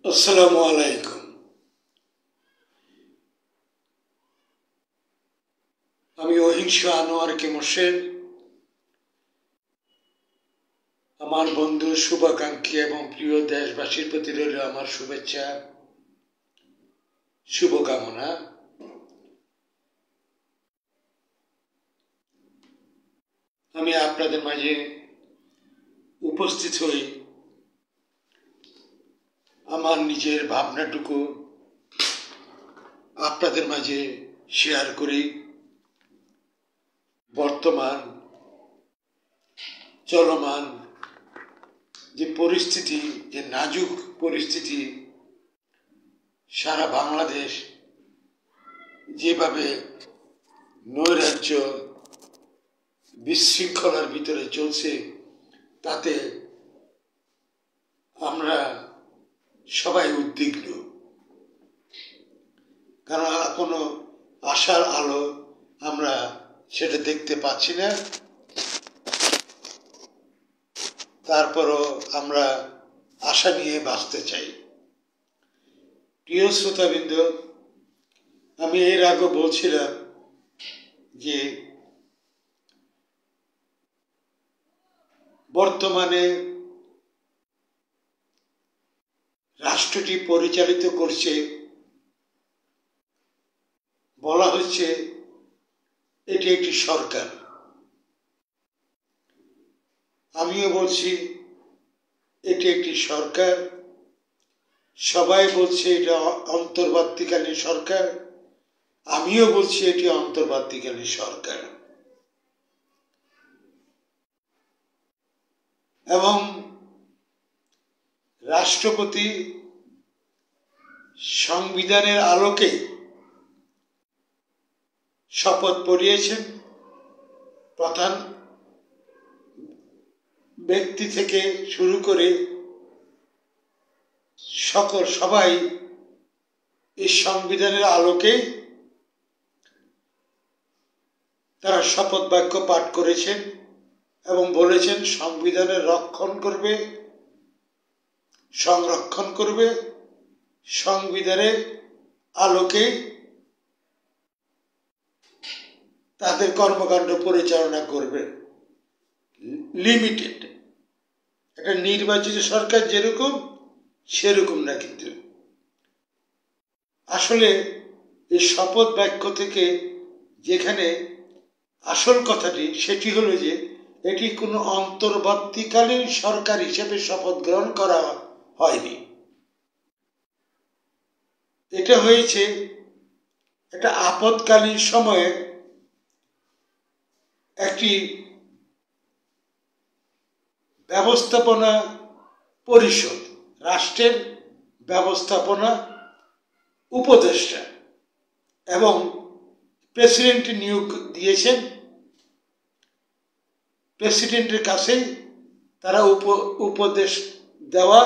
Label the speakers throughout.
Speaker 1: আসসালামু আলাইকুম। আমি অহিংস আনোয়ার কে মোর্শেদ, আমার বন্ধু, শুভাকাঙ্ক্ষী এবং প্রিয় দেশবাসীর প্রতি রইল আমার শুভেচ্ছা, শুভকামনা। আমি আপনাদের মাঝে উপস্থিত হই আমার নিজের ভাবনাটুকু আপনাদের মাঝে শেয়ার করি। বর্তমান চলমান যে পরিস্থিতি, যে নাজুক পরিস্থিতি, সারা বাংলাদেশ যেভাবে নৈরাজ্য বিশৃঙ্খলার ভিতরে চলছে, তাতে আমরা সবাই উদ্বিগ্ন। কারণ কোনো আশার আলো আমরা সেটা দেখতে পাচ্ছি না। তারপরও আমরা আশা নিয়ে বাঁচতে চাই। প্রিয় শ্রোতাবৃন্দ, আমি এর আগে বলছিলাম যে বর্তমানে রাষ্ট্রটি পরিচালিত করছে, বলা হচ্ছে এটি একটি সরকার। আমিও বলছি এটি একটি সরকার, সবাই বলছে এটা অন্তর্বর্তীকালীন সরকার, আমিও বলছি এটি অন্তর্বর্তীকালীন সরকার। এবং রাষ্ট্রপতি সংবিধানের আলোকে শপথ পড়িয়েছেন। প্রধান ব্যক্তি থেকে শুরু করে সবাই এই সংবিধানের আলোকে তারা শপথ বাক্য পাঠ করেছেন এবং বলেছেন সংবিধানের রক্ষণ করবে, সংরক্ষণ করবে, সংবিধানের আলোকে তাদের কর্মকাণ্ড পরিচালনা করবে। লিমিটেড একটা নির্বাচিত সরকার যেরকম সেরকম না, কিন্তু আসলে এই শপথ বাক্য থেকে যেখানে আসল কথাটি, সেটি হলো যে এটি কোনো অন্তর্বর্তীকালীন সরকার হিসেবে শপথ গ্রহণ করা হয়নি। এটা হয়েছে একটা আপৎকালীন সময়ে একটি ব্যবস্থাপনা পরিষদ, রাষ্ট্রের ব্যবস্থাপনা উপদেষ্টা এবং প্রেসিডেন্ট নিয়োগ দিয়েছেন। প্রেসিডেন্টের কাছে তারা উপদেশ দেওয়া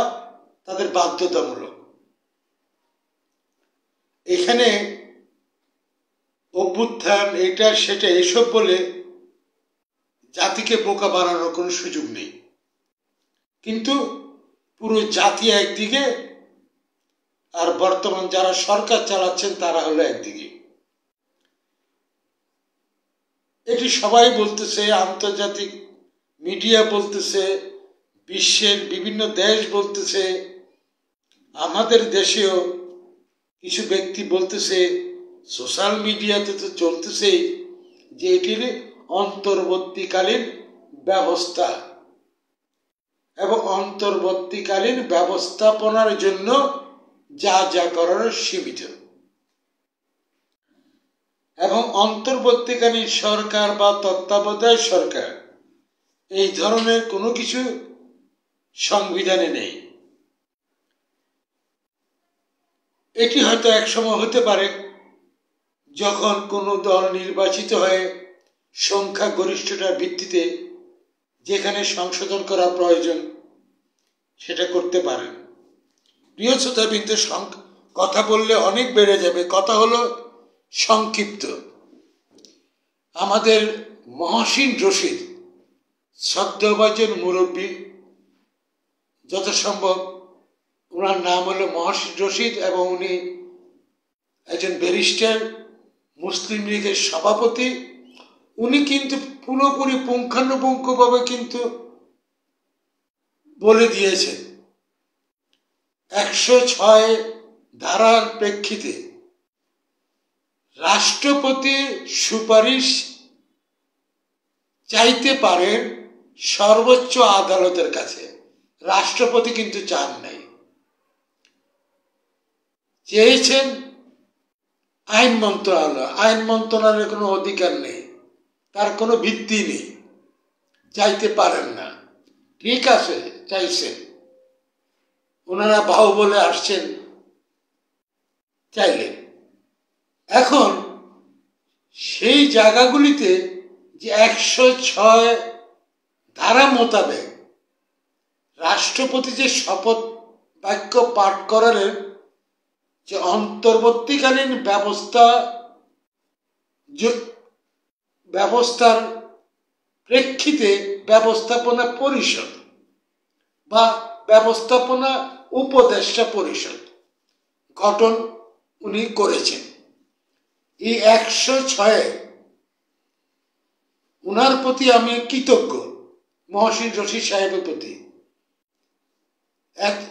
Speaker 1: তাদের বাধ্যতামূলক। এখানে অভ্যুত্থান, এটা সেটা এসব বলে জাতিকে বোকা বানানোর কোনো সুযোগ নেই। কিন্তু পুরো জাতি একদিকে, আর বর্তমান যারা সরকার চালাচ্ছেন তারা হলো একদিকে। এটি সবাই বলতেছে, আন্তর্জাতিক মিডিয়া বলতেছে, বিশ্বের বিভিন্ন দেশ বলতেছে, আমাদের দেশেও কিছু ব্যক্তি বলতেছে, সোশ্যাল মিডিয়াতে তো চলতেছেই যে এটির অন্তর্বর্তীকালীন ব্যবস্থা এবং অন্তর্বর্তীকালীন ব্যবস্থাপনার জন্য যা যা করার সীমিত। এবং অন্তর্বর্তীকালীন সরকার বা তত্ত্বাবধায়ক সরকার এই ধরনের কোনো কিছু সংবিধানে নেই। এটি হয়তো একসময় হতে পারে যখন কোনো দল নির্বাচিত হয়ে সংখ্যাগরিষ্ঠতার ভিত্তিতে যেখানে সংশোধন করা প্রয়োজন সেটা করতে পারেন। প্রিয় শ্রোতাবৃন্দ, কথা বললে অনেক বেড়ে যাবে, কথা হলো সংক্ষিপ্ত। আমাদের মহসিন রশিদ, শ্রদ্ধাভাজন মুরব্বী, যত সম্ভব ওনার নাম হলো মহসিন রশিদ এবং উনি একজন ব্যারিস্টার, মুসলিম লীগের সভাপতি। উনি কিন্তু পুরোপুরি পুঙ্খানুপুঙ্খভাবে কিন্তু বলে দিয়েছেন 106 ধারার প্রেক্ষিতে রাষ্ট্রপতি সুপারিশ চাইতে পারেন সর্বোচ্চ আদালতের কাছে। রাষ্ট্রপতি কিন্তু চান নাই, চেয়েছেন আইন মন্ত্রণালয়। আইন মন্ত্রণালয়ের কোনো অধিকার নেই, তার কোনো ভিত্তি নেই, চাইতে পারেন না। ঠিক আছে, চাইছেন, ওনারা বাহু বলে আসছেন, চাইলেন। এখন সেই জায়গাগুলিতে যে 106 ধারা মোতাবেক রাষ্ট্রপতি যে শপথ বাক্য পাঠ করালেন, যে অন্তর্বর্তীকালীন ব্যবস্থার প্রেক্ষিতে ব্যবস্থাপনা পরিষদ বা ব্যবস্থাপনা উপদেষ্টা পরিষদ গঠন উনি করেছেন। এই 106 উনার প্রতি আমি কৃতজ্ঞ, মহসিন রশিদ সাহেবের প্রতি।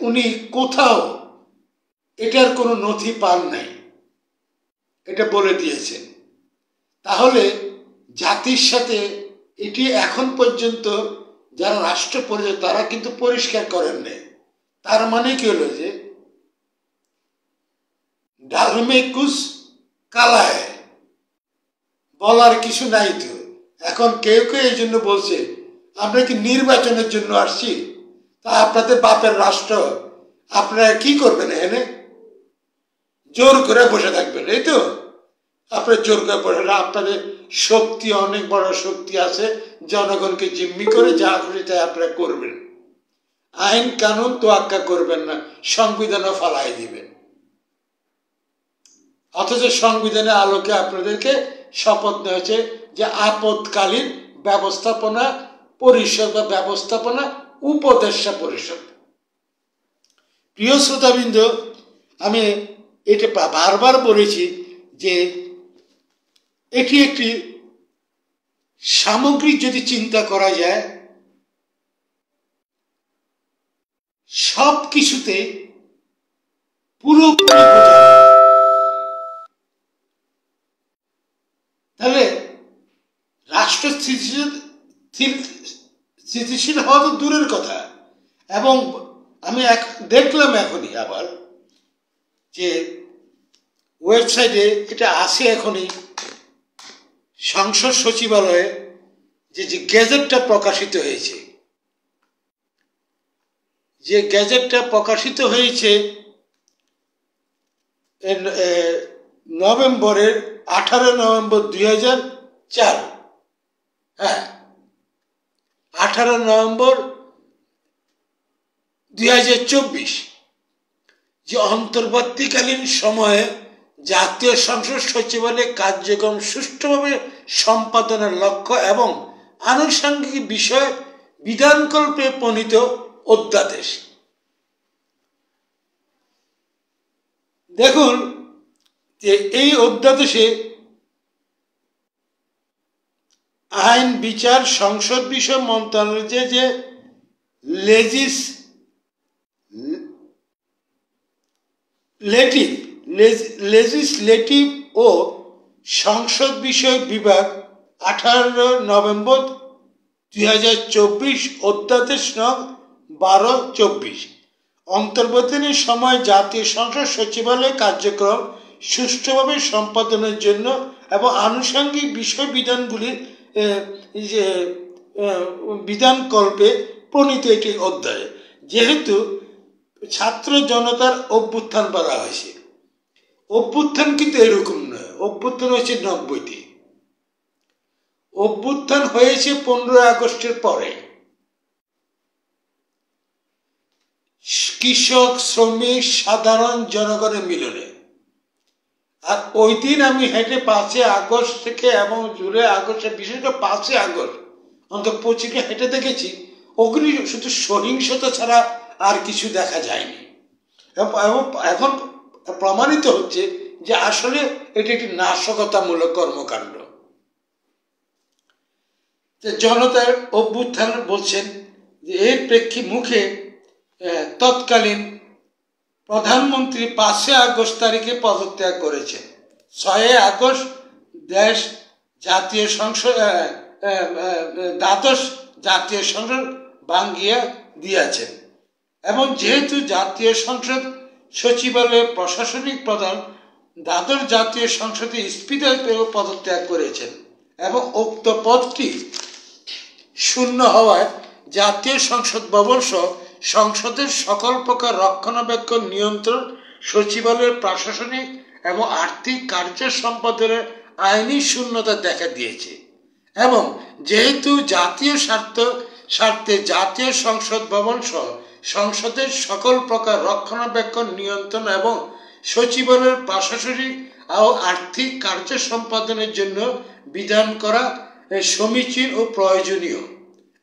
Speaker 1: উনি কোথাও এটার কোনো নথি পান নাই, এটা বলে দিয়েছেন। তাহলে জাতির সাথে এটি এখন পর্যন্ত যারা রাষ্ট্র পরিষদ তারা কিন্তু পরিষ্কার করেন নাই। তার মানে কি হলো যে ডালমে কুছ কালা হ্যায়, বলার কিছু নাই। তো এখন কেউ কেউ এই জন্য বলছে আমরা কি নির্বাচনের জন্য আসছি? তা আপনাদের বাপের রাষ্ট্র, আপনারা কি করবেন? এনে জোর করে বসে থাকবেন, এই তো? আপনার জোর করে বসে, আপনাদের শক্তি, অনেক বড় শক্তি আছে, জনগণকে জিম্মি করে যা খুশি তাই আপনারা করবেন। আইন কানুন তোয়াক্কা করবেন না, সংবিধানও ফালাই দিবেন। অথচ সংবিধানের আলোকে আপনাদেরকে শপথ নেওয়া হয়েছে যে আপৎকালীন ব্যবস্থাপনা পরিষদ বা ব্যবস্থাপনা উপদেষ্টা পরিষদ। প্রিয় শ্রোতাবৃন্দ, আমি এটা বারবার বলেছি যে এটি একটি সামগ্রিক যদি চিন্তা করা যায়, সব কিছুতে পুরোপুরি তাহলে রাষ্ট্র স্থিতিশীল হওয়া তো দূরের কথা। এবং আমি দেখলাম এখনই আবার যে ওয়েবসাইটে এটা আছে এখনই, সংসদ সচিবালয়ে যে গেজেটটা প্রকাশিত হয়েছে, যে গেজেটটা প্রকাশিত হয়েছে নভেম্বরের 18 নভেম্বর 2004, হ্যাঁ 18 নভেম্বর 2024, যে অন্তর্বর্তীকালীন সময়ে জাতীয় সংসদ সচিবালয়ের কার্যক্রম সুষ্ঠুভাবে সম্পাদনের লক্ষ্য এবং আনুষঙ্গিক বিষয় বিধানকল্পে প্রণীত অধ্যাদেশ। দেখুন যে এই অধ্যাদেশে আইন, বিচার, সংসদ বিষয় মন্ত্রণালয়ের যে লেজিসলেটিভ ও সংসদ বিষয়ক বিভাগ 18 নভেম্বর 2024 অধ্যাদেশ নং 12/24 অন্তর্বর্তীকালীন সময় জাতীয় সংসদ সচিবালয় কার্যক্রম সুষ্ঠুভাবে সম্পাদনের জন্য এবং আনুষঙ্গিক বিষয় বিধানগুলির বিধানকল্পে প্রণীত একটি অধ্যায়। যেহেতু ছাত্র জনতার অভ্যুত্থান বলা হয়েছে, অভ্যুত্থান কিন্তু এরকম নয়, অভ্যুত্থান হয়েছে 90টি, অভ্যুত্থান হয়েছে 15 আগস্টের পরে। কৃষক, শ্রমিক, সাধারণ জনগণের মিলনে। আর ওই দিন আমি হেঁটে 5 আগস্ট থেকে এবং জুলাই আগস্টে, বিশেষ করে 5 আগস্ট অন্তত 25 হেঁটে দেখেছি, ওগুলি শুধু সহিংসতা ছাড়া আর কিছু দেখা যায়নি। এবং এখন প্রমাণিত হচ্ছে যে আসলে এটি একটি নাশকতামূলক কর্মকাণ্ড। জনতার অভ্যুত্থান বলছেন যে এর মুখে তৎকালীন প্রধানমন্ত্রী 5 আগস্ট তারিখে পদত্যাগ করেছেন। 6 আগস্ট দেশ জাতীয় সংসদ দ্বাদশ জাতীয় সংসদ ভাঙ্গিয়া দিয়েছেন এবং যেহেতু জাতীয় সংসদ সচিবালয়ের প্রশাসনিক প্রধান দ্বাদশ জাতীয় সংসদে স্পিকার পদত্যাগ করেছেন এবং উক্ত পদটি শূন্য হওয়ায় জাতীয় সংসদ ভবন সহ সংসদের সকল প্রকার রক্ষণাবেক্ষণ নিয়ন্ত্রণ সচিবালয়ের প্রশাসনিক এবং আর্থিক কার্য সম্পাদনের আইনি শূন্যতা দেখা দিয়েছে এবং যেহেতু জাতীয় স্বার্থে জাতীয় সংসদ ভবন সহ সংসদের সকল প্রকার রক্ষণাবেক্ষণ নিয়ন্ত্রণ এবং সচিবালয়ের প্রশাসনিক ও আর্থিক কার্য সম্পাদনের জন্য বিধান করা সমীচীন ও প্রয়োজনীয়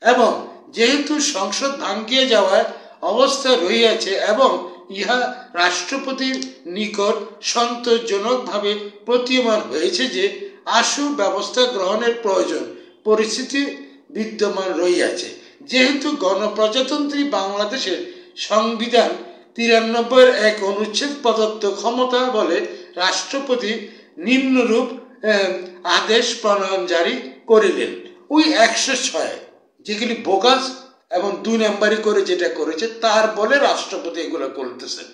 Speaker 1: এবং যেহেতু সংসদ ভাঙ্গিয়ে যাওয়ার অবস্থায় রহিয়াছে এবং ইহা রাষ্ট্রপতির নিকট সন্তোষজনকভাবে প্রতীয়মান হয়েছে যে আশু ব্যবস্থা গ্রহণের প্রয়োজন পরিস্থিতি বিদ্যমান রহিয়াছে, যেহেতু গণপ্রজাতন্ত্রী বাংলাদেশের সংবিধান 93 এক অনুচ্ছেদ প্রদত্ত ক্ষমতা বলে রাষ্ট্রপতি নিম্নরূপ আদেশ প্রণয়ন জারি করিলেন। ওই 106 যেগুলি বোগাস এবং 2 নম্বরই করে যেটা করেছে তার বলে রাষ্ট্রপতি এগুলো করতেছেন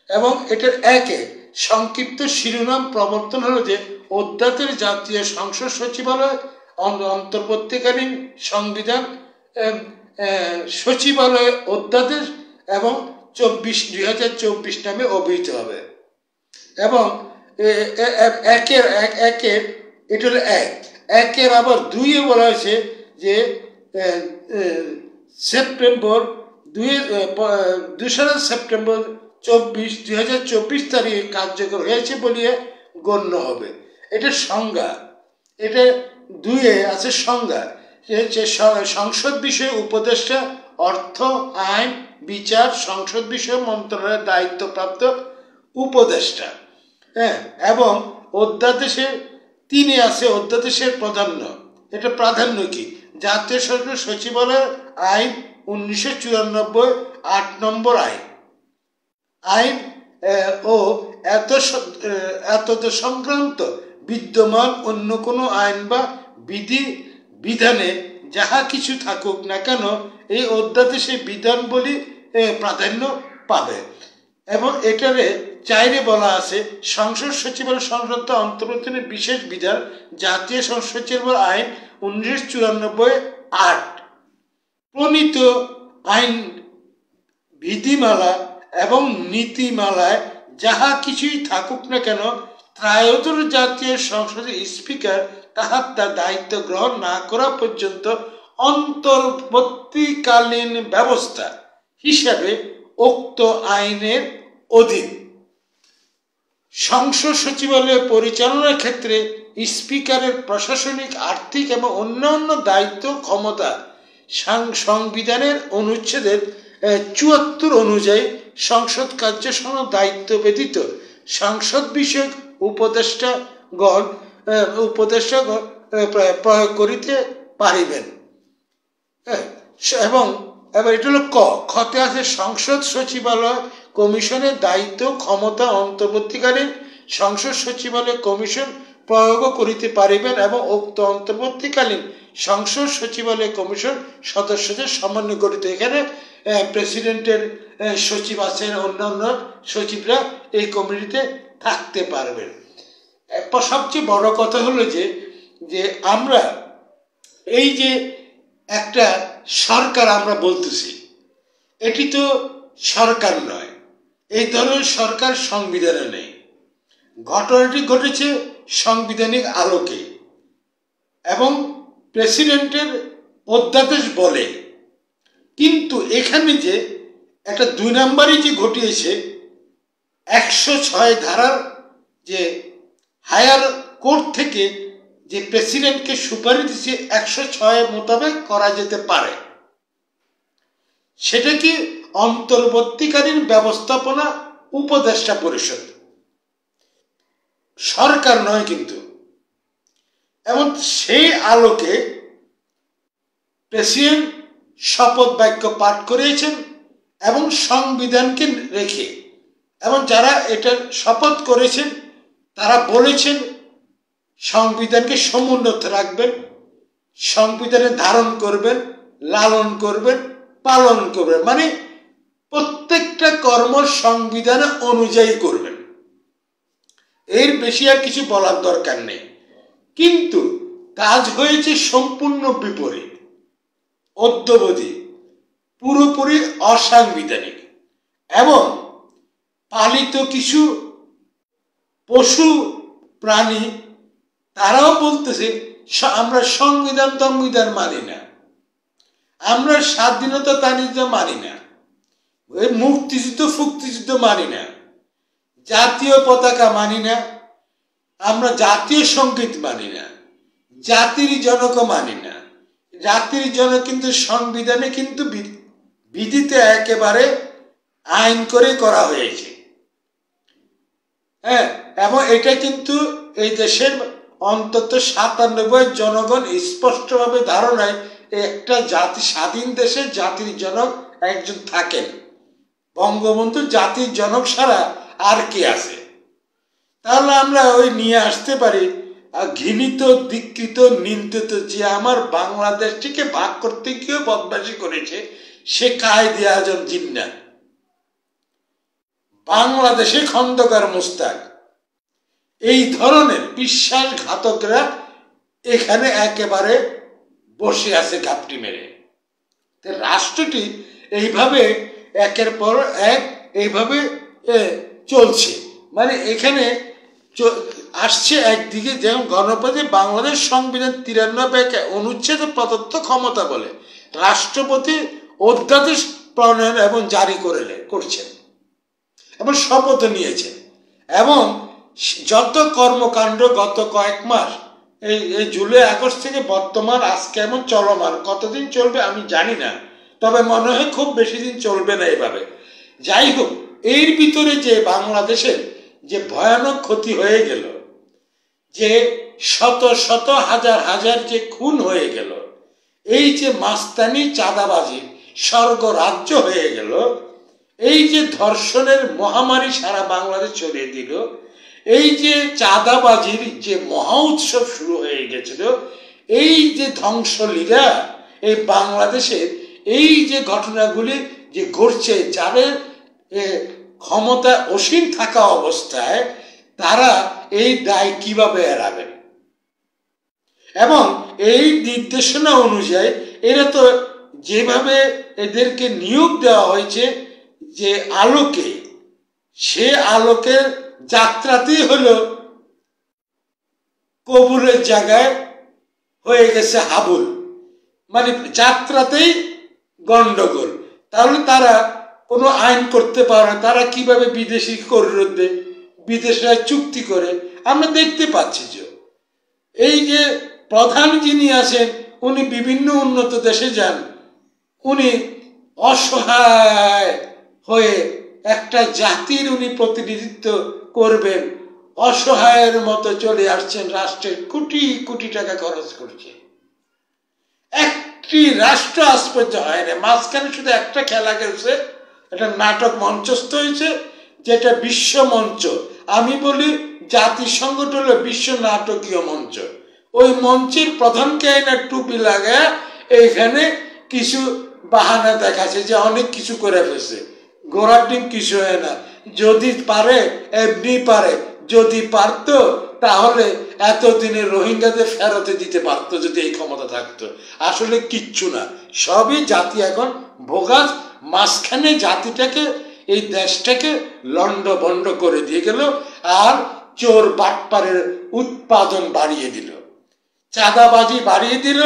Speaker 1: এবং এটার একে সংক্ষিপ্ত শিরোনাম প্রবর্তন হলো যে অধ্যাদেশ জাতীয় সংসদ সচিবালয় অন্তর্বর্তীকালীন সংবিধান সচিবালয় অধ্যাদেশ এবং 2024 নামে অভিহিত হবে এবং একের এটা হলো একের আবার 2-এ বলা হয়েছে যে সেপ্টেম্বর 2 সেপ্টেম্বর 2024 তারিখে কার্যকর হয়েছে বলিয়ে গণ্য হবে। এটা সংজ্ঞা, এটা 2-এ আছে সংজ্ঞা যে সংসদ বিষয়ে উপদেষ্টা অর্থ আইন বিচার সংসদ বিষয় মন্ত্রণালয়ের দায়িত্বপ্রাপ্ত উপদেষ্টা এবং অধ্যাদেশের 3-এ আছে অধ্যাদেশের প্রাধান্য। এটা প্রাধান্য কি? জাতীয় সংসদ সচিবালয় আইন 1994 8 নম্বর আইন ও এত সংক্রান্ত বিদ্যমান অন্য কোনো আইন বা বিধানে যাহা কিছু থাকুক না কেন এই অধ্যাদেশে বিধান বলি প্রাধান্য পাবে এবং এটারে 4-এ বলা আছে সংসদ সচিবালয় সংক্রান্ত অন্তর্বর্তী বিশেষ বিধান জাতীয় সংসদ সচিবালয় আইন 1994 8 প্রণীত আইন বিধিমালা এবং নীতিমালায় যাহা কিছুই থাকুক না কেন ত্রয়োদশ জাতীয় সংসদের স্পিকার তাহার দায়িত্ব গ্রহণ না করা পর্যন্ত অন্তর্বর্তীকালীন ব্যবস্থা হিসাবে উক্ত আইনের অধীন সংসদ সচিবালয় পরিচালনার ক্ষেত্রে স্পিকারের প্রশাসনিক আর্থিক এবং অন্যান্য দায়িত্ব ক্ষমতা সংবিধানের অনুচ্ছেদের 74 অনুযায়ী সংসদ কার্যসহ দায়িত্ব ব্যতীত সংসদ বিষয়ক উপদেষ্টাগণ প্রয়োগ করিতে পারিবেন এবং এবার এটা হলো খতে আছে সংসদ সচিবালয় কমিশনের দায়িত্ব ক্ষমতা অন্তর্বর্তীকালীন সংসদ সচিবালয় কমিশন প্রয়োগ করিতে পারিবেন এবং উক্ত অন্তর্বর্তীকালীন সংসদ সচিবালয় কমিশন সদস্যদের সমন্বয় গঠিত। এখানে প্রেসিডেন্টের সচিব আছেন, অন্যান্য সচিবরা এই কমিটিতে থাকতে পারবেন। সবচেয়ে বড় কথা হলো যে আমরা এই যে একটা সরকার আমরা বলতেছি এটি তো সরকার নয়, এই ধরনের সরকার সংবিধানে নেই। ঘটনাটি ঘটেছে সাংবিধানিক আলোকে এবং প্রেসিডেন্টের অধ্যাদেশ বলে, কিন্তু এখানে যে একটা 2 নম্বরই যে ঘটিয়েছে 106 ধারার যে হায়ার কোর্ট থেকে যে প্রেসিডেন্টকে সুপারিশ দিচ্ছে 106 মোতাবেক করা যেতে পারে, সেটা কি অন্তর্বর্তীকালীন ব্যবস্থাপনা উপদেষ্টা পরিষদ, সরকার নয় কিন্তু। এবং সেই আলোকে প্রেসিডেন্ট শপথ বাক্য পাঠ করিয়েছেন এবং সংবিধানকে রেখে, এবং যারা এটা শপথ করেছেন তারা বলেছেন সংবিধানকে সমুন্নত রাখবেন, সংবিধানে ধারণ করবেন, লালন করবেন, পালন করবেন, মানে প্রত্যেকটা কর্ম সংবিধান অনুযায়ী করবেন। এর বেশি আর কিছু বলার দরকার নেই। কিন্তু কাজ হয়েছে সম্পূর্ণ বিপরীত, অদ্যবধি পুরোপুরি অসাংবিধানিক। এবং পালিত কিছু পশু প্রাণী তারাও বলতেছে আমরা সংবিধান মানি না, আমরা স্বাধীনতা মানি না, মুক্তিযুদ্ধ মানি না, জাতীয় পতাকা মানি না, আমরা জাতীয় সঙ্গীত মানি না, জাতির জনক মানি না। জাতির জনক কিন্তু সংবিধানে কিন্তু বিধিতে একেবারে আইন করে করা হয়েছে। হ্যাঁ, এবং এটা কিন্তু এই দেশের অন্তত 97 জনগণ স্পষ্টভাবে ধারণায় একটা জাতি, স্বাধীন দেশে জাতির জনক একজন থাকেন। বঙ্গবন্ধু জাতির জনক ছাড়া আর কি আছে? তাহলে আমরা ওই নিয়ে আসতে পারি ঘৃণিত, ধিক্কৃত, নিন্দিত যে আমার বাংলাদেশটিকে ভাগ করতে গিয়ে বদমাশি করেছে সে কায়েদে আজম জিন্না, বাংলাদেশে খন্দকার মুস্তাক, এই ধরনের বিশ্বাসঘাতকরা এখানে একেবারে বসে আছে ঘাপটি মেরে। রাষ্ট্রটি এইভাবে একের পর এক এইভাবে চলছে। মানে এখানে আসছে একদিকে যেমন গণপতি বাংলাদেশ সংবিধান 93 অনুচ্ছেদে প্রদত্ত ক্ষমতা বলে রাষ্ট্রপতি অধ্যাদেশ প্রণয়ন এবং জারি করছেন এবং শপথ নিয়েছেন। এবং যত কর্মকাণ্ড গত কয়েক মাস এই জুলাই আগস্ট থেকে বর্তমান আজকে এমন চলমান, কতদিন চলবে আমি জানি না, তবে মনে হয় খুব বেশি দিন চলবে না এভাবে। যাই হোক, এর ভিতরে যে বাংলাদেশের যে ভয়ানক ক্ষতি হয়ে গেল, যে শত শত হাজার হাজার যে খুন হয়ে গেল, এই যে মাস্তানি চাঁদাবাজি স্বর্গরাজ্য হয়ে গেল, এই যে ধর্ষণের মহামারী সারা বাংলাদেশ ছড়িয়ে দিল, এই যে চাঁদাবাজির যে মহা উৎসব শুরু হয়ে গেছিল, এই যে ধ্বংসলীলা এই বাংলাদেশের এই যে ঘটনাগুলি যে ঘটছে, যাদের ক্ষমতা অসীম থাকা অবস্থায় তারা এই দায় কিভাবে এড়াবেন? এবং এই নির্দেশনা অনুযায়ী এরা তো যেভাবে এদেরকে নিয়োগ দেওয়া হয়েছে যে আলোকে, সে আলোকের যাত্রাতেই হলো কবুলের জায়গায় হয়ে গেছে হাবুল, মানে যাত্রাতেই গন্ডগোল। তাহলে তারা কোনো আইন করতে পারে না, তারা কিভাবে বিদেশি করিডোর দেয়, বিদেশিরা চুক্তি করে। আমরা দেখতে পাচ্ছি যে এই যে প্রধান যিনি আছেন উনি বিভিন্ন উন্নত দেশে যান, উনি অসহায় হয়ে একটা জাতির উনি প্রতিনিধিত্ব করবেন, অসহায়ের মতো চলে আসছেন, রাষ্ট্রের কোটি কোটি টাকা খরচ করছে। একটি রাষ্ট্র আশ্চর্য হয় না, মাঝখানে শুধু একটা খেলা খেলছে, একটা নাটক মঞ্চস্থ হয়েছে যেটা বিশ্ব মঞ্চ। আমি বলি জাতিসংঘটা হলো বিশ্ব নাটকীয় মঞ্চ। ওই মঞ্চের প্রধানকে না টুপি লাগায় এইখানে কিছু বাহানা দেখাচ্ছে যে অনেক কিছু করে ফেলছে, ঘোড়ার ডিম কিছু হয় না, যদি পারে এমনি পারে, যদি পারতো তাহলে এতদিনে রোহিঙ্গাদের ফেরতে দিতে পারতো যদি এই ক্ষমতা থাকতো। আসলে কিচ্ছু না, সবই জাতি এখন ভোগাস, মাঝখানে জাতিটাকে এই দেশটাকে লন্ডভন্ড করে দিয়ে গেল, আর চোর বাটপারের উৎপাদন বাড়িয়ে দিল, চাঁদাবাজি বাড়িয়ে দিল,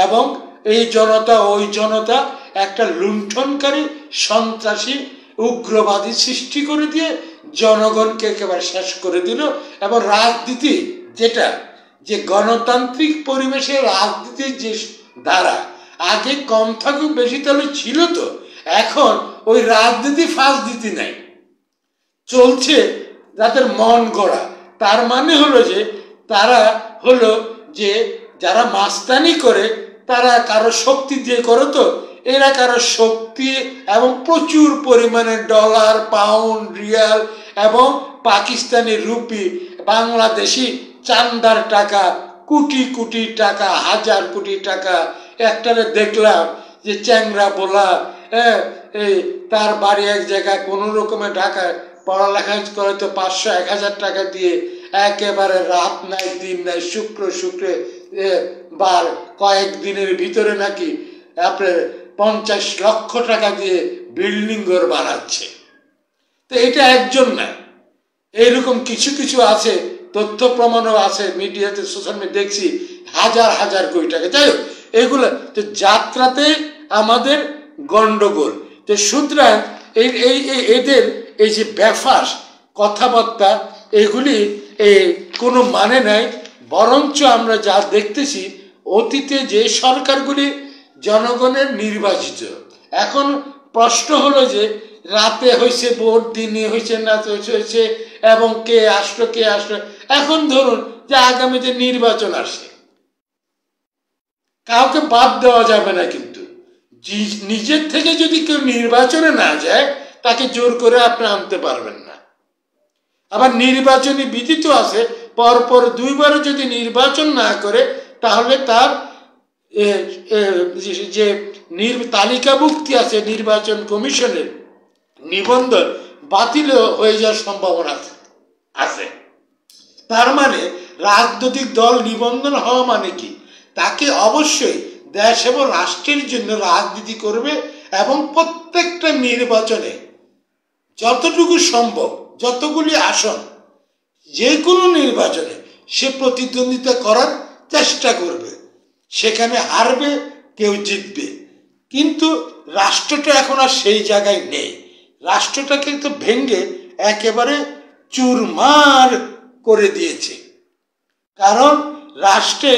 Speaker 1: এবং এই জনতা ওই জনতা একটা লুণ্ঠনকারী সন্ত্রাসী উগ্রবাদী সৃষ্টি করে দিয়ে জনগণকে একেবারে শেষ করে দিল। এবং রাজনীতি যেটা যে গণতান্ত্রিক পরিবেশে রাজনীতির যে ধারা আগে কম থাকুক বেশি তাহলে ছিল, তো এখন ওই রাজনীতি ফাজনীতি নাই, চলছে যাদের মন গড়া। তার মানে হলো যে তারা হলো যে যারা মাস্তানি করে তারা কারো শক্তি দিয়ে করে, তো এরা কারো শক্তি এবং প্রচুর পরিমাণে ডলার, পাউন্ড, রিয়াল এবং পাকিস্তানি রুপি, বাংলাদেশি চান্দার টাকা, কোটি কোটি টাকা, হাজার কোটি টাকা। একটারে দেখলাম যে চ্যাংরা বলা, এই তার বাড়ি এক জায়গায় কোনো রকমে ঢাকায় পড়ালেখা করে, তো 500-1000 টাকা দিয়ে একেবারে রাত নাই দিন নাই শুক্রে বার কয়েকদিনের ভিতরে নাকি আপনার 50 লক্ষ টাকা দিয়ে বিল্ডিং ঘর বানাচ্ছে। তো এটা একজন না, এইরকম কিছু কিছু আছে, তথ্য প্রমাণও আছে, মিডিয়াতে সোশ্যাল মিডিয়া দেখছি হাজার হাজার কোটি টাকা। যাই হোক, এগুলো তো যাত্রাতে আমাদের গন্ডগোল। তো সুতরাং এদের এই যে ব্যাফাস কথাবার্তা, এগুলি কোনো মানে নাই। বরঞ্চ আমরা যা দেখতেছি, অতীতে যে সরকারগুলি জনগণের নির্বাচিত, এখন প্রশ্ন হলো যে রাতে হয়েছে ভোট, দিনে হয়েছে না হয়েছে, এবং কে আসলো। এখন ধরুন যে আগামীতে নির্বাচন আসে, কাউকে বাদ দেওয়া যাবে না, কিন্তু নিজের থেকে যদি কেউ নির্বাচনে না যায় তাকে জোর করে আপনি আনতে পারবেন না। আবার নির্বাচনী বিধি তো আছে, পরপর 2 বার যদি নির্বাচন না করে তাহলে তার যে তালিকাভুক্তি আছে নির্বাচন কমিশনের, নিবন্ধন বাতিল হয়ে যাওয়ার সম্ভাবনা আছে। তার মানে রাজনৈতিক দল নিবন্ধন হওয়া মানে কি, তাকে অবশ্যই দেশ এবং রাষ্ট্রের জন্য রাজনীতি করবে এবং প্রত্যেকটা নির্বাচনে যতটুকু সম্ভব, যতগুলি আসন, যে কোনো নির্বাচনে সে প্রতিদ্বন্দ্বিতা করার চেষ্টা করবে। সেখানে হারবে, কেউ জিতবে। কিন্তু রাষ্ট্রটা এখন আর সেই জায়গায় নেই। রাষ্ট্রটাকে তো ভেঙে একেবারে চুরমার করে দিয়েছে। কারণ রাষ্ট্রে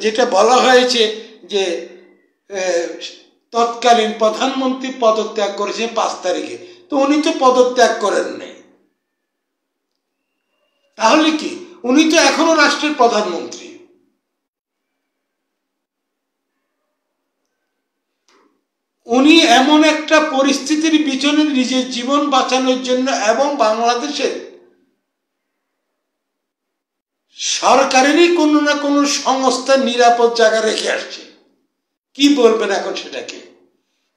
Speaker 1: যেটা বলা হয়েছে যে তৎকালীন প্রধানমন্ত্রী পদত্যাগ করেছেন 5 তারিখে, তো উনি তো পদত্যাগ করেন নাই। তাহলে কি, উনি তো এখনো রাষ্ট্রের প্রধানমন্ত্রী। উনি এমন একটা পরিস্থিতির পিছনে নিজের জীবন বাঁচানোর জন্য এবং বাংলাদেশের সরকারেরই কোনো না কোনো সংস্থা নিরাপদ জায়গা রেখে আসছে। কি বলবেন এখন সেটাকে?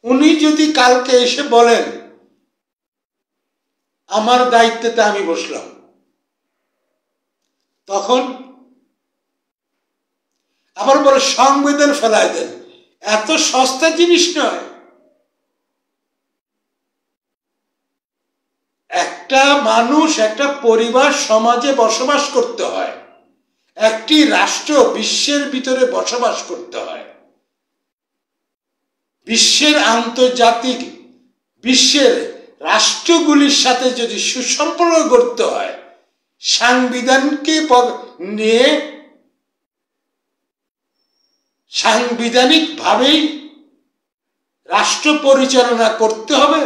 Speaker 1: উনি যদি কালকে এসে বলেন আমার দায়িত্বে আমি বসলাম, তখন আবার বলে সংবিধান ফেলায় দেন, এত সস্তা জিনিস নয়। একটা মানুষ, একটা পরিবার, সমাজে বসবাস করতে হয়, একটি রাষ্ট্র বিশ্বের ভিতরে বসবাস করতে হয়, বিশ্বের আন্তর্জাতিক বিশ্বের রাষ্ট্রগুলির সাথে যদি সুসম্পর্ক করতে হয়, সংবিধানকে নিয়ে সাংবিধানিকভাবেই রাষ্ট্র পরিচালনা করতে হবে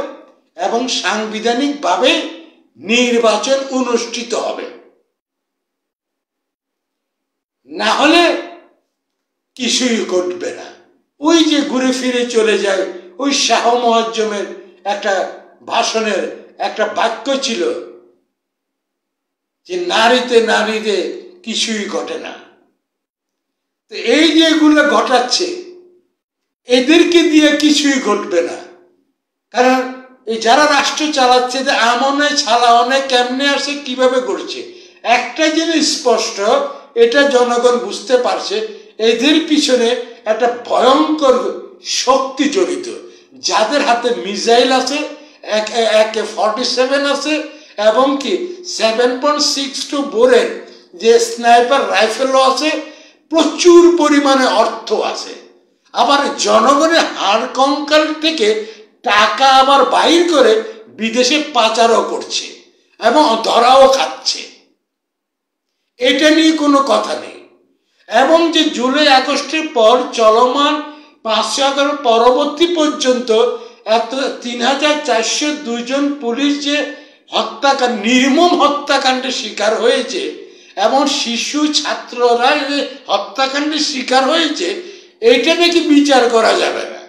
Speaker 1: এবং সাংবিধানিকভাবে নির্বাচন অনুষ্ঠিত হবে। না হলে কিছুই ঘটবে না। ওই যে ঘুরে ফিরে চলে যায়, ওই শাহ মুআজ্জমের একটা ভাষণের একটা বাক্য ছিল যে নারীতে কিছুই ঘটে না। তো এই যে এগুলো ঘটাচ্ছে, এদেরকে দিয়ে কিছুই ঘটবে না। কারণ এই যারা রাষ্ট্র চালাচ্ছে, যে আমনে ছালাওনে কেমনে আসে, কিভাবে করছে, একটা জিনিস স্পষ্ট, এটা জনগণ বুঝতে পারছে, এদের পিছনে একটা ভয়ঙ্কর শক্তি জড়িত। যাদের হাতে মিসাইল আছে, AK-47 আছে, এবং কি 7.62 বোরের যে স্নাইপার রাইফেলও আছে, প্রচুর পরিমাণে অর্থ আছে। আবার জনগণের হাড় কঙ্কাল থেকে টাকা আবার বাইর করে বিদেশে পাচারও করছে এবং ধরাও খাচ্ছে। এটা নিয়ে কোনো কথা নেই। এবং যে জুলাই আগস্টের পর চলমান 511 পরবর্তী পর্যন্ত এত ৩,৪০২ জন পুলিশ যে হত্যাকাণ্ড, নির্মম হত্যাকাণ্ডের শিকার হয়েছে এবং শিশু ছাত্ররা যে হত্যাকাণ্ডের শিকার হয়েছে, এইটা নাকি বিচার করা যাবে না।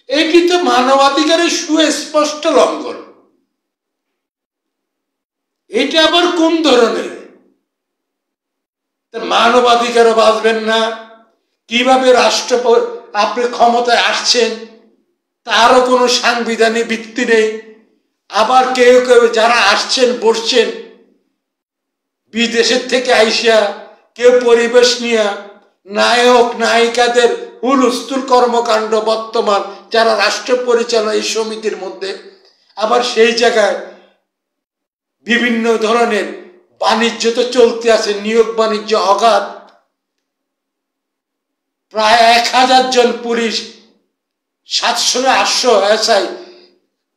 Speaker 1: এটি তো মানবাধিকারের সুস্পষ্ট লঙ্ঘন। এটা আবার কোন ধরনের? মানবাধিকারও বাঁচবেন না, কিভাবে রাষ্ট্র আপনি ক্ষমতায় আসছেন তারও কোনো সাংবিধানিক ভিত্তি নেই। আবার কেউ কেউ যারা আসছেন বসছেন বিদেশের থেকে আইসা, কেউ পরিবেশ নিয়ে, নায়ক নায়িকাদের হুলস্থুল কর্মকাণ্ড বর্তমান যারা রাষ্ট্র পরিচালনা এই সমিতির মধ্যে, আবার সেই জায়গায় বিভিন্ন ধরনের বাণিজ্য তো চলতে আছে, নিয়োগ বাণিজ্য অগাধ। প্রায় ১,০০০ জন পুলিশ, ৭০০-৮০০ এসআই,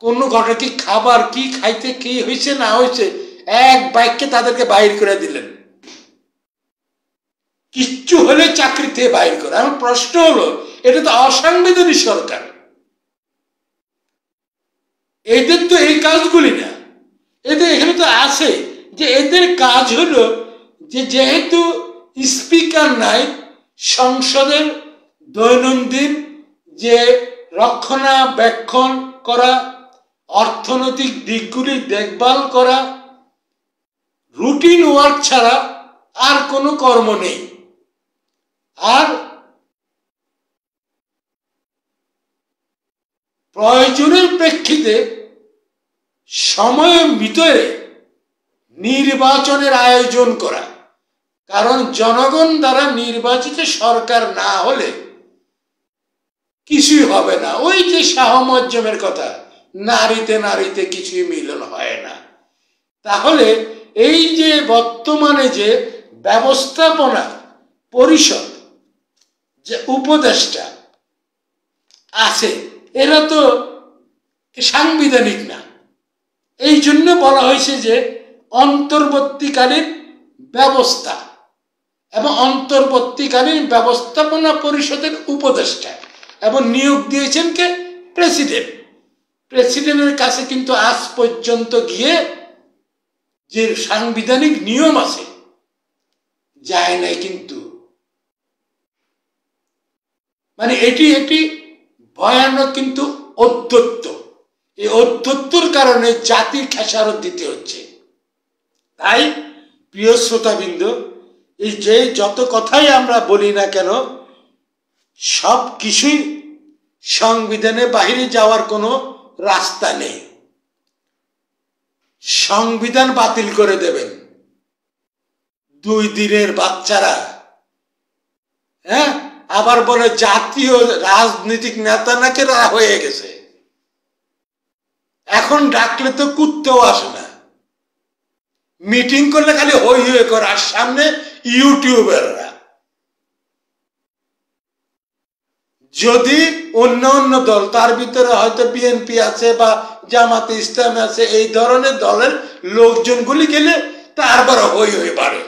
Speaker 1: কোন ঘটনা কি খাবার কি খাইতে কি হয়েছে না হয়েছে এক বাক্যে তাদেরকে বাইর করে দিলেন। কিচ্ছু হলে চাকরি থেকে বাইর করে। আমার প্রশ্ন হলো, এটা তো অসাংবিধানিক সরকার, এদের তো এই কাজগুলি না। এদের এখানে তো আছে যে এদের কাজ হলো যে যেহেতু স্পিকার নাই, সংসদের দৈনন্দিন যে রক্ষণাবেক্ষণ করা, অর্থনৈতিক দিকগুলি দেখভাল করা, রুটিন ওয়ার্ক ছাড়া আর কোনো কর্ম নেই। আর প্রয়োজনের প্রেক্ষিতে সময়ের ভিতরে নির্বাচনের আয়োজন করা, কারণ জনগণ দ্বারা নির্বাচিত সরকার না হলে কিছুই হবে না। ওই যে সাহমর্যমের কথা, নারীতে নারীতে কিছুই মিলন হয় না। তাহলে এই যে বর্তমানে যে ব্যবস্থাপনা পরিষদ যে উপদেষ্টা আছে, এরা তো সাংবিধানিক না। এই জন্য বলা হয়েছে যে অন্তর্বর্তীকালীন ব্যবস্থা এবং অন্তর্বর্তীকালীন ব্যবস্থাপনা পরিষদের উপদেষ্টা, এবং নিয়োগ দিয়েছেন কে? প্রেসিডেন্ট। প্রেসিডেন্টের কাছে কিন্তু আজ পর্যন্ত গিয়ে যে সাংবিধানিক নিয়ম আছে যায় নাই। কিন্তু মানে এটি ভয়ানক কিন্তু ঔদ্ধত্য। এই ঔদ্ধত্যর কারণে জাতির খেসারত দিতে হচ্ছে। তাই প্রিয় শ্রোতাবৃন্দ, এই যে যত কথাই আমরা বলি না কেন, সব কিছুই সংবিধানের বাইরে যাওয়ার কোনো রাস্তা নেই। সংবিধান বাতিল করে দেবেন 2 দিনের বাচ্চারা, হ্যাঁ, আবার বলে জাতীয় রাজনৈতিক নেতা নাকি হয়ে গেছে। এখন ডাকলে তো কুত্তেও আসে না, মিটিং করলে খালি হই হই করে, আর সামনে ইউটিউবাররা। যদি অন্য অন্য দল, তার ভিতরে হয়তো বিএনপি আছে বা জামাতে ইসলাম আছে, এই ধরনের দলের লোকজনগুলি গেলে তারপর হই হই বাড়ে,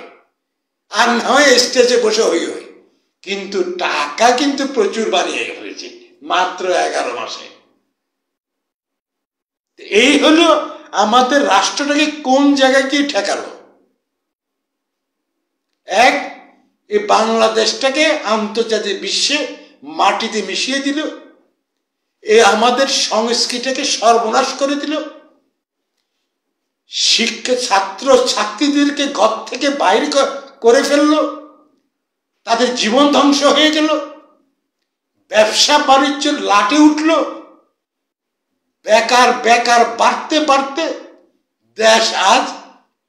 Speaker 1: আর না হয় স্টেজে বসে হই হই। কিন্তু টাকা কিন্তু প্রচুর বানিয়ে ফেলেছে মাত্র 11 মাসে। এই হলো আমাদের রাষ্ট্রটাকে কোন জায়গায় কি ঠেকালো। এক, এই বাংলাদেশটাকে আন্তর্জাতিক বিশ্বে মাটিতে মিশিয়ে দিল, এ আমাদের সংস্কৃতিকে সর্বনাশ করে দিল, শিক্ষা ছাত্র ছাত্রীদেরকে ঘর থেকে বাইরে করে ফেললো, তাদের জীবন ধ্বংস হয়ে গেল, ব্যবসা বাণিজ্য লাটে উঠল, বেকার বেকার বাড়তে বাড়তে দেশ আজ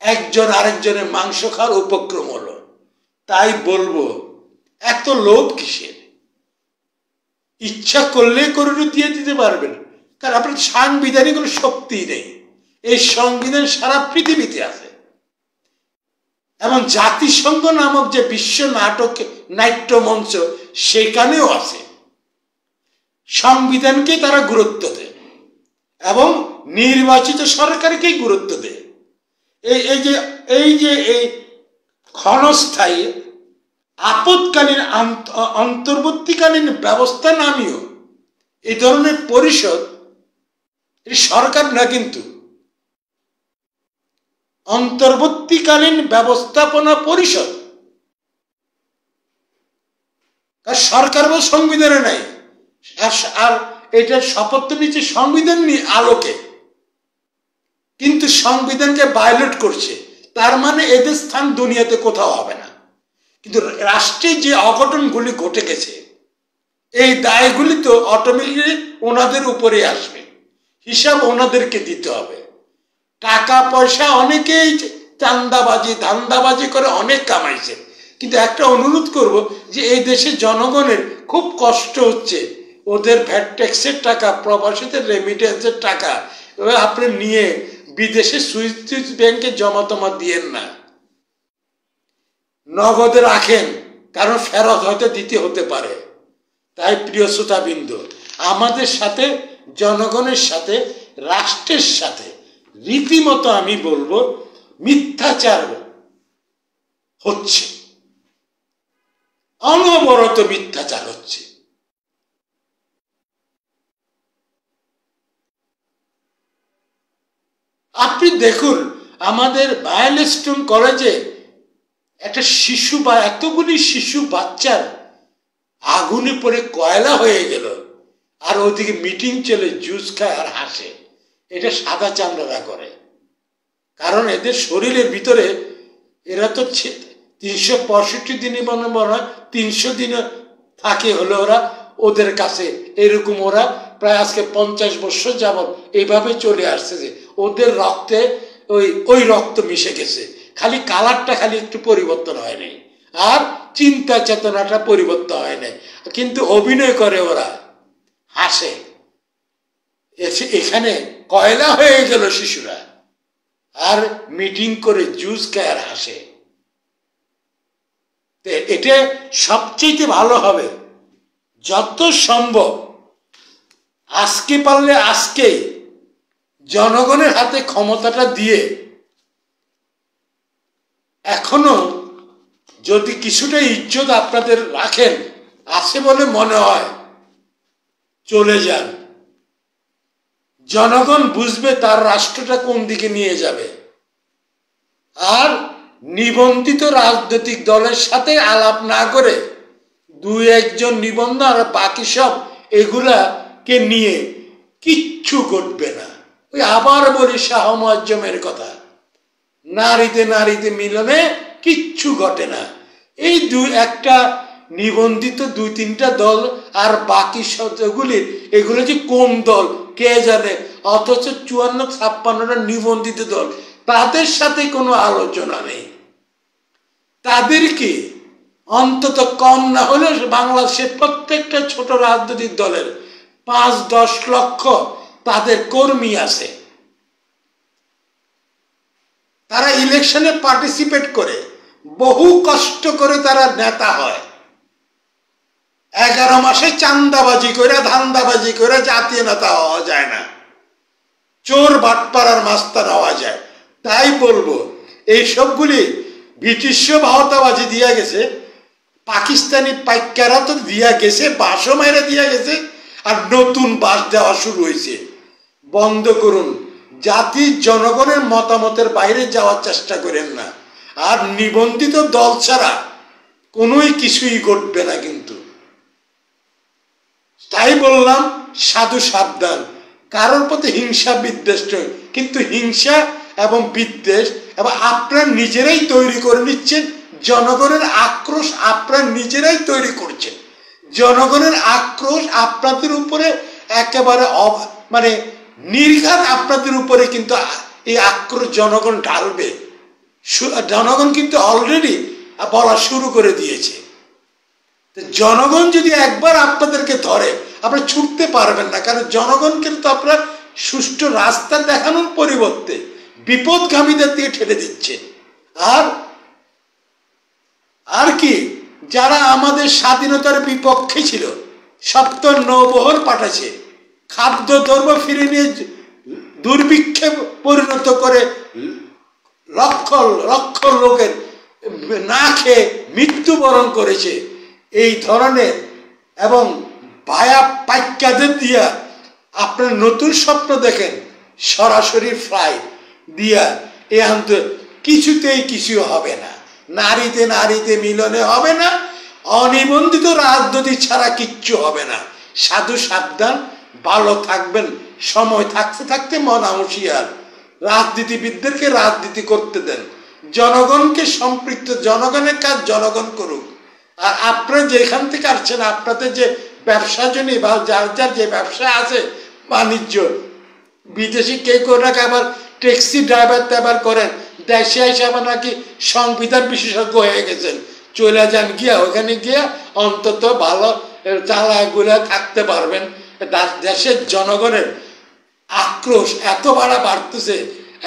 Speaker 1: একজন আরেকজনের মাংস খাওয়ার উপক্রম হলো। তাই বলবো, এত লোভ কিসের? ইচ্ছা করলে করে দিয়ে দিতে পারবেন, কারণ আপনার সাংবিধানিক কোনো শক্তি নেই। এই সংবিধান সারা পৃথিবীতে আছে, এবং জাতিসংঘ নামক যে বিশ্ব নাট্য মঞ্চ, সেখানেও আছে। সংবিধানকে তারা গুরুত্ব দেয় এবং নির্বাচিত সরকারকেই গুরুত্ব দেয়। এই যে ক্ষণস্থায়ী আপৎকালীন অন্তর্বর্তীকালীন ব্যবস্থা নামীয় এই ধরনের পরিষদ এটি সরকার না, কিন্তু অন্তর্বর্তীকালীন ব্যবস্থাপনা পরিষদ। আর সরকার বা সংবিধানে নাই, আর এটার শপথ নিচ্ছে সংবিধান নিয়ে আলোকে, কিন্তু সংবিধানকে ভায়োলেট করছে। তার মানে এদের স্থান দুনিয়াতে কোথাও হবে না। কিন্তু রাষ্ট্রে যে অঘটনগুলি ঘটে গেছে, এই দায়গুলি তো অটোমেটিক্যালি ওনাদের উপরে আসবে, হিসাব ওনাদেরকে দিতে হবে। টাকা পয়সা অনেকেই চান্দাবাজি ধান্দাবাজি করে অনেক কামাইছে, কিন্তু একটা অনুরোধ করব যে এই দেশে জনগণের খুব কষ্ট হচ্ছে, ওদের ভ্যাট ট্যাক্সের টাকা, প্রবাসীদের রেমিটেন্সের টাকা আপনি নিয়ে বিদেশে সুইস ব্যাংকে জমা টমা দিয়েন না, নগদে রাখেন, কারণ ফেরত হয়তো দিতে হতে পারে। তাই প্রিয় শ্রোতাবৃন্দ, আমাদের সাথে, জনগণের সাথে, রাষ্ট্রের সাথে রীতিমতো আমি বলবো মিথ্যাচার হচ্ছে, অনবরত মিথ্যাচার হচ্ছে। আপনি দেখুন আমাদের মাইলস্টোন কলেজে একটা শিশু বা এতগুলি শিশু বাচ্চার আগুনে পড়ে কয়লা হয়ে গেল, আর ওদিকে মিটিং চলে, জুস খায় আর হাসে। এটা সাদা চামড়ারা করে, কারণ এদের শরীরের ভিতরে, এরা তো 365 দিনই মনে হয় 300 দিনে থাকে হলো ওরা, ওদের কাছে এরকম ওরা প্রায় আজকে 50 বছর যাবৎ এইভাবে চলে আসছে যে ওদের রক্তে ওই রক্ত মিশে গেছে, খালি কালারটা খালি একটু পরিবর্তন হয় নাই, আর চিন্তা চেতনাটা পরিবর্তন হয় নাই, কিন্তু অভিনয় করে ওরা, হাসে। এখানে কয়লা হয়ে গেল শিশুরা, আর মিটিং করে জুস খায় আর হাসে। এটা সবচেয়ে ভালো হবে যত সম্ভব আজকে পারলে আজকে জনগণের হাতে ক্ষমতাটা দিয়ে, এখনো যদি কিছুটা ইজ্জত আপনাদের রাখেন, আছে বলে মনে হয়, চলে যান। জনগণ বুঝবে তার রাষ্ট্রটা কোন দিকে নিয়ে যাবে। আর নিবন্ধিত রাজনৈতিক দলের সাথে আলাপ না করে, দুই একজন নিবন্ধন আর বাকি সব এগুলাকে নিয়ে কিচ্ছু ঘটবে না। ওই আবার বলি শাহ মুআজ্জমের কথা, নারীতে নারীতে মিলনে কিচ্ছু ঘটে না। এই একটা নিবন্ধিত 2-3টা দল আর বাকি সবগুলির, এগুলো যে কোন দল কে জানে, অথচ 54-56টা নিবন্ধিত দল, তাদের সাথে কোনো আলোচনা নেই। তাদেরকে অন্তত কম না হলে বাংলাদেশের প্রত্যেকটা ছোট রাজনৈতিক দলের 5-10 লক্ষ তাদের কর্মী আছে, তারা ইলেকশনে পার্টিসিপেট করে, বহু কষ্ট করে তারা নেতা হয়। 11 মাসে চান্দাবাজি করে ধান্দাবাজি করে জাতীয় নেতা হওয়া যায় না, চোর বাটপাড়ার মাস্তান হওয়া যায়। তাই বলবো এই সবগুলি ব্রিটিশ ভারতাবাজি দিয়া গেছে, পাকিস্তানি পাইকারা তো দিয়া গেছে, বাসও মেরে দিয়া গেছে, আর নতুন বাস দেওয়া শুরু হয়েছে। বন্ধ করুন, জাতির জনগণের মতামতের বাইরে যাওয়ার চেষ্টা করেন না। আর নিবন্ধিত দল ছাড়া কোনোই কিছুই ঘটবে না। কিন্তু তাই বললাম, সাধু সাবধান, কারোর প্রতি হিংসা বিদ্বেষ নয়, কিন্তু হিংসা এবং বিদ্বেষ এবং আপনারা নিজেরাই তৈরি করে নিচ্ছেন। জনগণের আক্রোশ আপনারা নিজেরাই তৈরি করছেন। জনগণের আক্রোশ আপনাদের উপরে একেবারে মানে নির্ঘাত আপনাদের উপরে কিন্তু এই আক্রোশ জনগণ ঢালবে। জনগণ কিন্তু অলরেডি বলা শুরু করে দিয়েছে। জনগণ যদি একবার আপনাদেরকে ধরে, আপনারা ছুটতে পারবেন না, কারণ জনগণ কিন্তু আপনার সুষ্ঠু রাস্তা দেখানোর পরিবর্তে বিপদগামীদের দিয়ে ঠেলে দিচ্ছে। আর কি, যারা আমাদের স্বাধীনতার বিপক্ষে ছিল, সপ্ত নৌবহর পাঠাচ্ছে, খাদ্যদ্রব্য ফিরে নিয়ে দুর্ভিক্ষে পরিণত করে লক্ষ লক্ষ লোকের না খেয়ে মৃত্যুবরণ করেছে। এই ধরনের এবং ভায়া পাইকাদের দিয়া আপনার নতুন স্বপ্ন দেখেন সরাসরি ফ্লাইট দিয়া কিছুতেই কিছু হবে না। নারীতে নারীতে মিলনে হবে না, অনিবন্ধিত রাজনীতি ছাড়া কিচ্ছু হবে না। সাধু সাবধান, ভালো থাকবেন। সময় থাকতে থাকতে মন হুঁশিয়ার। রাজনীতিবিদদেরকে রাজনীতি করতে দেন, জনগণকে সম্পৃক্ত, জনগণের কাজ জনগণ করুক। আর আপনারা যেখান থেকে আসছেন, আপনাদের যে ব্যবসা জন্য বা যার যার যে ব্যবসা আছে বাণিজ্য, বিদেশি কে করে রাখে, আবার ট্যাক্সি ড্রাইভার ট্রাইভার করেন, দেশে এসে আবার নাকি সংবিধান বিশেষজ্ঞ হয়ে গেছেন। চলে যান গিয়া, ওখানে গিয়া অন্তত ভালো চালাগুলা থাকতে পারবেন। দেশের জনগণের আক্রোশ এত বাড়তেছে,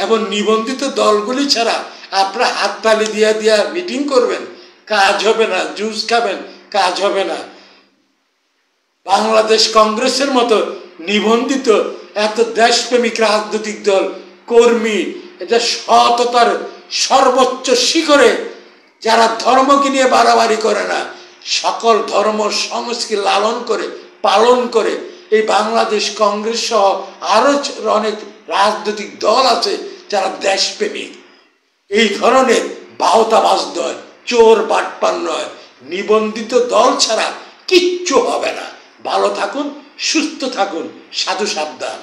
Speaker 1: এবং নিবন্ধিত দলগুলি ছাড়া আপনারা হাততালি দিয়া দিয়া মিটিং করবেন, কাজ হবে না। জুস খাবেন, কাজ হবে না। বাংলাদেশ কংগ্রেসের মতো নিবন্ধিত এত দেশপ্রেমিক রাজনৈতিক দল, কর্মী, এটা সততার সর্বোচ্চ শিখরে, যারা ধর্মকে নিয়ে বাড়াবাড়ি করে না, সকল ধর্ম সংস্কৃতি লালন করে পালন করে, এই বাংলাদেশ কংগ্রেস সহ আরো অনেক রাজনৈতিক দল আছে যারা দেশপ্রেমিক। এই ধরনের বাহতাবাজ নয়, চোর বাটপার নয়, নিবন্ধিত দল ছাড়া কিচ্ছু হবে না। ভালো থাকুন, সুস্থ থাকুন, সাধু সাবধান।